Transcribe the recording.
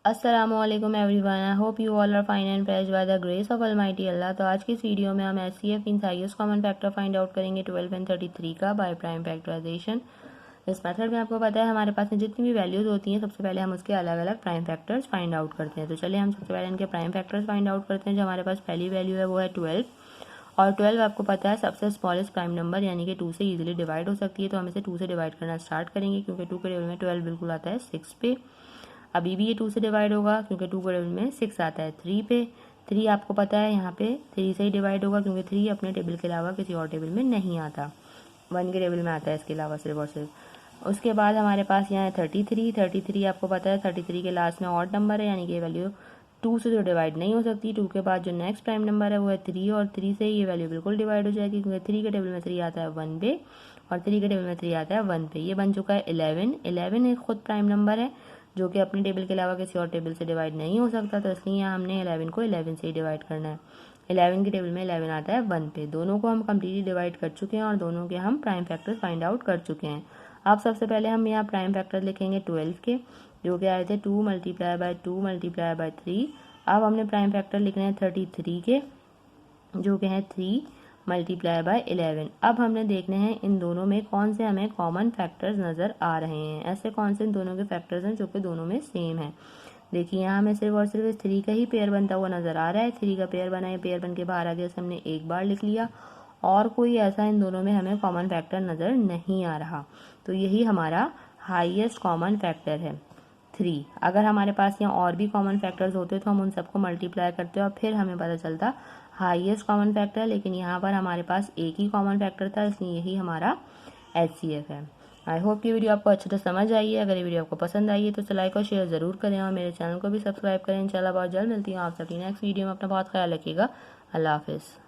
अस्सलामुअलैकुम everyone, I hope you all are fine and blessed by the grace of almighty Allah. तो आज की इस वीडियो में हम HCF in highest common factor find out करेंगे 12 एंड 33 का बाय प्राइम फैक्टराइजेशन। इस मेथड में आपको पता है हमारे पास में जितनी भी वैल्यूज होती हैं सबसे पहले हम उसके अलग अलग प्राइम फैक्टर्स फाइंड आउट करते हैं। तो चलिए हम सबसे पहले इनके प्राइम फैक्टर्स फाइंड आउट करते हैं। जो हमारे पास पहली वैल्यू है वो है 12 और 12 आपको पता है सबसे स्मॉलेस्ट प्राइम नंबर यानी कि 2 से इजीली डिवाइड हो सकती है। तो हम इसे 2 से डिवाइड करना स्टार्ट करेंगे क्योंकि 2 के टेबल में 12 बिल्कुल आता है 6 पे। अभी भी ये 2 से डिवाइड होगा क्योंकि 2 के टेबल में 6 आता है 3 पे। 3 आपको पता है यहाँ पे 3 से ही डिवाइड होगा क्योंकि 3 अपने टेबल के अलावा किसी और टेबल में नहीं आता, 1 के टेबल में आता है इसके अलावा सिर्फ और सिर्फ। उसके बाद हमारे पास यहाँ है 33 आपको पता है 33 के लास्ट में ऑड नंबर है यानी कि ये वैल्यू 2 से तो डिवाइड नहीं हो सकती। 2 के बाद जो नेक्स्ट प्राइम नंबर है वो है 3 और 3 से ये वैल्यू बिल्कुल डिवाइड हो जाएगी क्योंकि 3 के टेबल में 3 आता है 1 पे और 3 के टेबल में 3 आता है 1 पे। ये बन चुका है 11 एक खुद प्राइम नंबर है जो कि अपने टेबल के अलावा किसी और टेबल से डिवाइड नहीं हो सकता। तो इसलिए यहाँ हमने 11 को 11 से ही डिवाइड करना है। 11 के टेबल में 11 आता है 1 पे। दोनों को हम कम्प्लीटली डिवाइड कर चुके हैं और दोनों के हम प्राइम फैक्टर्स फाइंड आउट कर चुके हैं। अब सबसे पहले हम यहाँ प्राइम फैक्टर लिखेंगे 12 के, जो कि आए थे 2 मल्टीप्लाई बाय 2 मल्टीप्लाई बाय 3। अब हमने प्राइम फैक्टर लिखने हैं 33 के, जो कि हैं 3 मल्टीप्लाई बाय 11। अब हमने देखने हैं इन दोनों में कौन से हमें कॉमन फैक्टर्स नज़र आ रहे हैं। ऐसे कौन से इन दोनों के फैक्टर्स हैं जो कि दोनों में सेम है। देखिए यहाँ हमें सिर्फ और सिर्फ 3 का ही पेयर बनता हुआ नज़र आ रहा है। 3 का पेयर बना है, पेयर बन के बाहर आ गया, हमने एक बार लिख लिया और कोई ऐसा इन दोनों में हमें कॉमन फैक्टर नज़र नहीं आ रहा। तो यही हमारा हाईएस्ट कॉमन फैक्टर है 3। अगर हमारे पास यहाँ और भी कॉमन फैक्टर्स होते तो हम उन सबको मल्टीप्लाई करते और फिर हमें पता चलता हाईएस्ट कॉमन फैक्टर, लेकिन यहाँ पर हमारे पास एक ही कॉमन फैक्टर था इसलिए यही हमारा एचसीएफ है। आई होप ये वीडियो आपको अच्छे से समझ आई है। अगर ये वीडियो आपको पसंद आई है तो लाइक और शेयर ज़रूर करें और मेरे चैनल को भी सब्सक्राइब करें। इंशाल्लाह बहुत जल्द मिलती हूँ आप सभी नेक्स्ट वीडियो में। अपना बहुत ख्याल रखिएगा। अल्लाह हाफिज़।